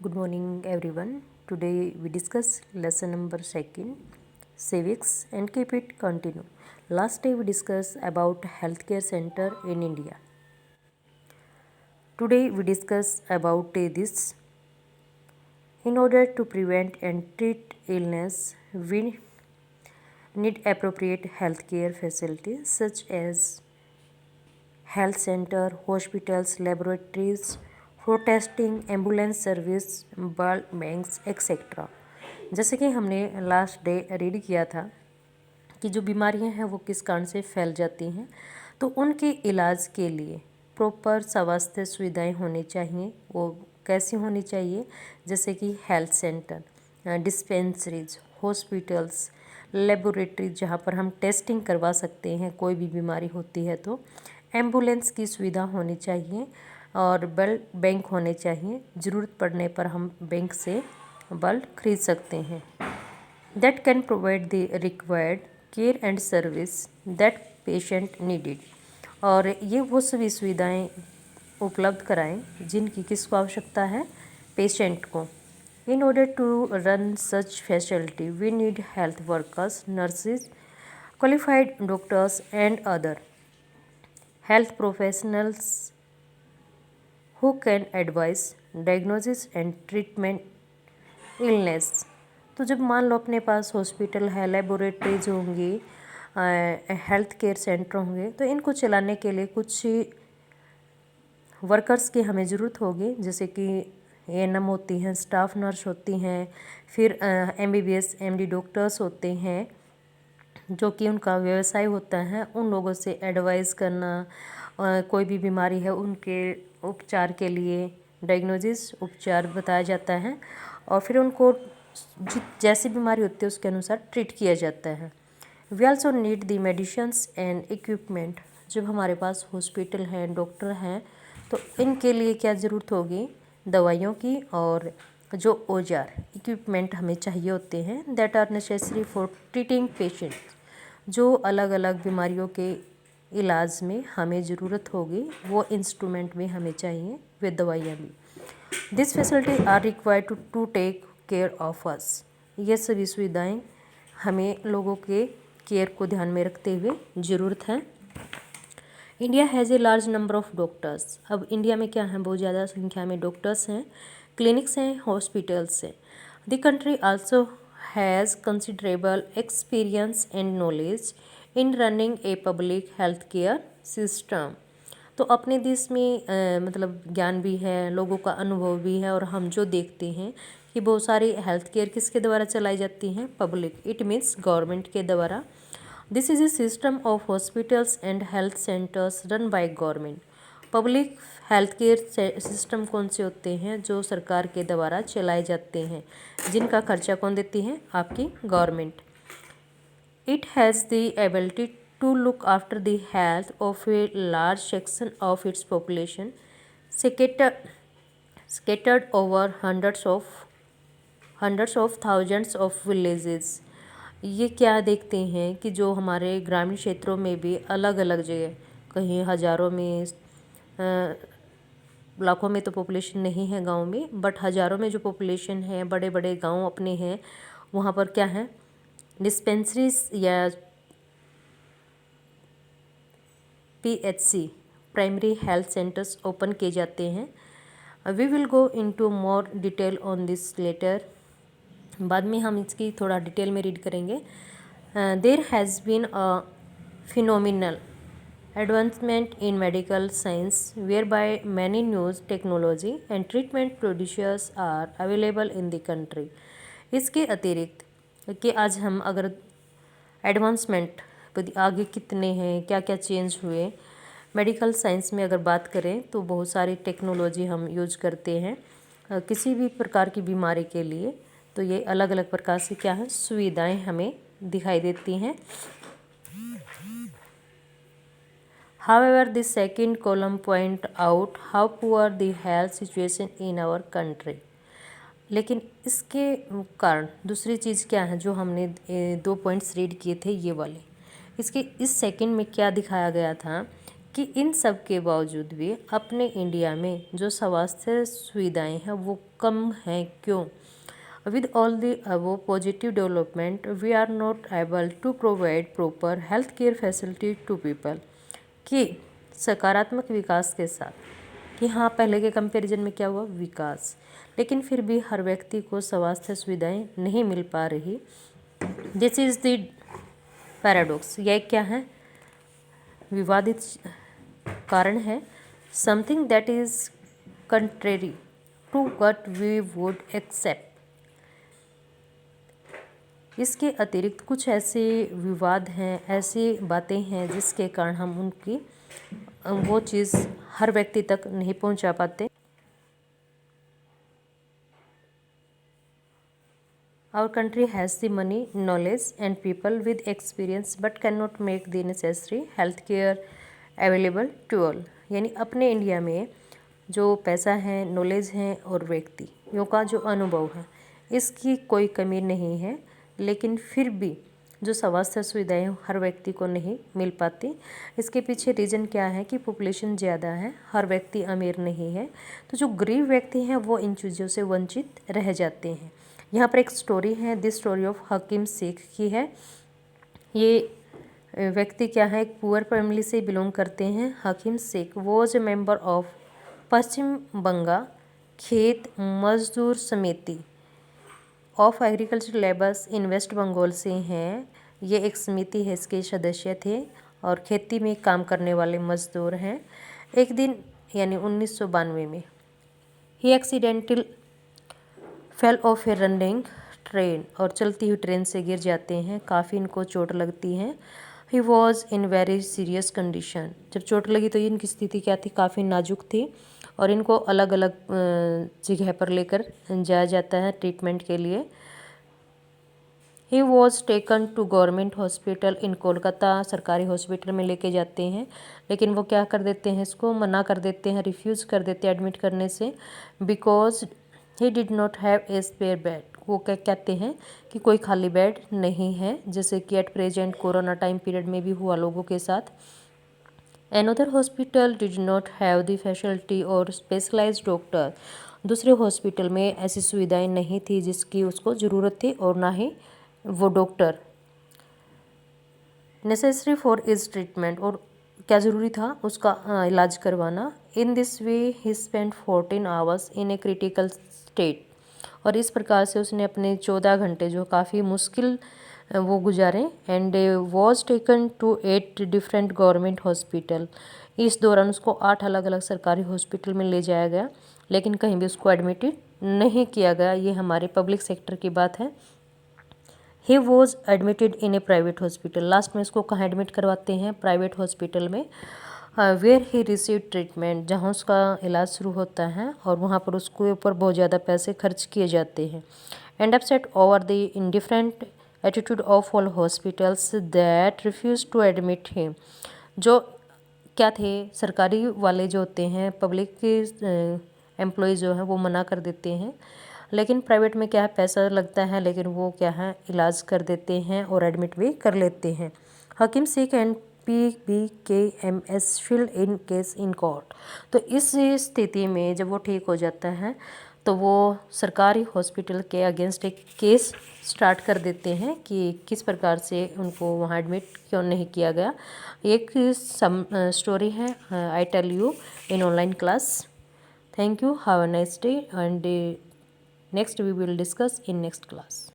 Good morning, everyone. Today we discuss lesson number second, civics, and keep it continue. Last day we discussed about healthcare center in India. Today we discuss about this. In order to prevent and treat illness, we need appropriate healthcare facilities such as health center, hospitals, laboratories, for testing, ambulance service, blood banks etcetera. जैसे कि हमने last day read किया था कि जो बीमारियां हैं वो किस कारण से फैल जाती हैं, तो उनके इलाज के लिए प्रॉपर स्वास्थ्य सुविधाएं होनी चाहिए। वो कैसी होनी चाहिए? जैसे कि health centre, dispensaries, hospitals, laboratories जहाँ पर हम टेस्टिंग करवा सकते हैं कोई भी बीमारी होती है, तो एम्बुलेंस की सुविधा होनी चाहिए और ब्लड बैंक होने चाहिए। ज़रूरत पड़ने पर हम बैंक से ब्लड खरीद सकते हैं। That can provide the required care and service that patient needed. और ये वो सभी सुविधाएं उपलब्ध कराएं जिनकी किसको आवश्यकता है? पेशेंट को। In order to run such facility we need health workers, nurses, qualified doctors and other health professionals who can advise, diagnosis and treatment illness। तो जब मान लो अपने पास हॉस्पिटल है, लेबोरेटरीज होंगी, हेल्थ केयर सेंटर होंगे, तो इनको चलाने के लिए कुछ वर्कर्स की हमें ज़रूरत होगी, जैसे कि एएनएम होती हैं, स्टाफ नर्स होती हैं, फिर एमबीबीएस एमडी डॉक्टर्स होते हैं, जो कि उनका व्यवसाय होता है उन लोगों से एडवाइस करना, कोई भी बीमारी है उनके उपचार के लिए डायग्नोसिस उपचार बताया जाता है और फिर उनको जैसी बीमारी होती है उसके अनुसार ट्रीट किया जाता है। We also need the medicines and equipment. जब हमारे पास हॉस्पिटल हैं, डॉक्टर हैं, तो इनके लिए क्या ज़रूरत होगी? दवाइयों की और जो औजार इक्विपमेंट हमें चाहिए होते हैं, that are necessary for treating patient. जो अलग अलग बीमारियों के इलाज में हमें ज़रूरत होगी वो इंस्ट्रूमेंट भी हमें चाहिए, वे दवाइयाँ भी। This facility are required to take care of us. ये सभी सुविधाएं हमें लोगों के केयर को ध्यान में रखते हुए ज़रूरत है। India has a large number of doctors. अब इंडिया में क्या है? बहुत ज़्यादा संख्या में डॉक्टर्स हैं, क्लिनिक्स हैं, हॉस्पिटल्स हैं। The country also has considerable experience and knowledge in running a public health care system. तो अपने देश में मतलब ज्ञान भी है, लोगों का अनुभव भी है, और हम जो देखते हैं कि बहुत सारी हेल्थ केयर किसके द्वारा चलाई जाती हैं? पब्लिक, इट मीन्स गवर्नमेंट के द्वारा। This is a system of hospitals and health centres run by government. Public health care system कौन से होते हैं? जो सरकार के द्वारा चलाए जाते हैं, जिनका खर्चा कौन देती है? आपकी government. It has the ability to look after the health of a large section of its population scattered over hundreds of thousands of villages। ये क्या देखते हैं कि जो हमारे ग्रामीण क्षेत्रों में भी अलग अलग जगह, कहीं हज़ारों में, लाखों में तो पॉपुलेशन नहीं है गांव में, बट हज़ारों में जो पॉपुलेशन है, बड़े बड़े गांव अपने हैं, वहाँ पर क्या है? डिस्पेंसरीज या PHC, primary health centres open किए जाते हैं। We will go into more detail on this later. बाद में हम इसकी थोड़ा डिटेल में रीड करेंगे। There has been a phenomenal advancement in medical science where by many news technology and treatment producers are available in the country. इसके अतिरिक्त कि आज हम अगर एडवांसमेंट आगे कितने हैं, क्या क्या चेंज हुए मेडिकल साइंस में अगर बात करें, तो बहुत सारी टेक्नोलॉजी हम यूज करते हैं किसी भी प्रकार की बीमारी के लिए। तो ये अलग अलग प्रकार से क्या है? सुविधाएं हमें दिखाई देती हैं। However, the second column point out how poor the health situation in our country। लेकिन इसके कारण दूसरी चीज़ क्या है? जो हमने दो पॉइंट्स रीड किए थे ये वाले, इसके इस सेकंड में क्या दिखाया गया था कि इन सब के बावजूद भी अपने इंडिया में जो स्वास्थ्य सुविधाएं हैं वो कम हैं क्यों। With all the above positive development we are not able to provide proper health care facility to people. कि सकारात्मक विकास के साथ कि हाँ पहले के कंपैरिजन में क्या हुआ विकास, लेकिन फिर भी हर व्यक्ति को स्वास्थ्य सुविधाएं नहीं मिल पा रही। This is the paradox. यह क्या है, विवादित कारण है। Something that is contrary to what we would accept. इसके अतिरिक्त कुछ ऐसे विवाद हैं, ऐसी बातें हैं जिसके कारण हम उनकी वो चीज़ हर व्यक्ति तक नहीं पहुंचा पाते। Our country has the money, knowledge and people with experience but cannot make the necessary health care available to all। यानी अपने इंडिया में जो पैसा है, नॉलेज है और व्यक्तियों का जो अनुभव है, इसकी कोई कमी नहीं है, लेकिन फिर भी जो स्वास्थ्य सुविधाएं हर व्यक्ति को नहीं मिल पाती। इसके पीछे रीज़न क्या है कि पॉपुलेशन ज़्यादा है, हर व्यक्ति अमीर नहीं है, तो जो गरीब व्यक्ति हैं वो इन चीज़ों से वंचित रह जाते हैं। यहाँ पर एक स्टोरी है, दिस स्टोरी ऑफ हकीम शेख की है। ये व्यक्ति क्या है, एक पुअर फैमिली से बिलोंग करते हैं। Hakim Sheikh was a member of Paschim Bangal Khet Mazdoor Samiti of agriculture labours in West Bengal से हैं। ये एक समिति है, इसके सदस्य थे और खेती में काम करने वाले मजदूर हैं। एक दिन यानी 1992 में ही एक्सीडेंटल फेल ऑफ ए रनिंग ट्रेन, और चलती हुई ट्रेन से गिर जाते हैं। काफ़ी इनको चोट लगती है। He was in very serious condition. जब चोट लगी तो इनकी स्थिति क्या थी, काफ़ी नाजुक थी और इनको अलग अलग जगह पर लेकर जाया जाता है ट्रीटमेंट के लिए। He was taken to government hospital in Kolkata. सरकारी हॉस्पिटल में लेके जाते हैं, लेकिन वो क्या कर देते हैं, इसको मना कर देते हैं, रिफ्यूज़ कर देते हैं एडमिट करने से, because he did not have a spare bed. वो क्या कहते हैं कि कोई खाली बेड नहीं है, जैसे कि at present corona time period में भी हुआ लोगों के साथ। Another hospital did not have the facility और स्पेशलाइज्ड डॉक्टर। दूसरे हॉस्पिटल में ऐसी सुविधाएं नहीं थी जिसकी उसको ज़रूरत थी और ना ही वो doctor necessary for is treatment, और क्या ज़रूरी था उसका इलाज करवाना। In this way he spend 14 hours in a critical state, और इस प्रकार से उसने अपने 14 घंटे जो काफ़ी मुश्किल वो गुजारे। And was taken to 8 different government hospital. इस दौरान उसको 8 अलग अलग सरकारी हॉस्पिटल में ले जाया गया, लेकिन कहीं भी उसको एडमिटेड नहीं किया गया। ये हमारे पब्लिक सेक्टर की बात है। He was admitted in A private hospital. Last में इसको कहाँ एडमिट करवाते हैं, प्राइवेट हॉस्पिटल में, वेयर ही रिसीव ट्रीटमेंट, जहाँ उसका इलाज शुरू होता है और वहाँ पर उसके ऊपर बहुत ज़्यादा पैसे खर्च किए जाते हैं। And upset over the indifferent attitude of all hospitals that refuse to admit him. जो क्या थे, सरकारी वाले जो होते हैं, पब्लिक के एम्प्लॉयज़ जो हैं वो मना कर देते हैं, लेकिन प्राइवेट में क्या है, पैसा लगता है, लेकिन वो क्या है, इलाज कर देते हैं और एडमिट भी कर लेते हैं। Hakim Sheikh and PBKMS filed in case in court. तो इस स्थिति में जब वो ठीक हो जाता है तो वो सरकारी हॉस्पिटल के अगेंस्ट एक केस स्टार्ट कर देते हैं कि किस प्रकार से उनको वहाँ एडमिट क्यों नहीं किया गया। एक स्टोरी है, I tell you in online class. Thank you, have a nice day, and next we will discuss in next class.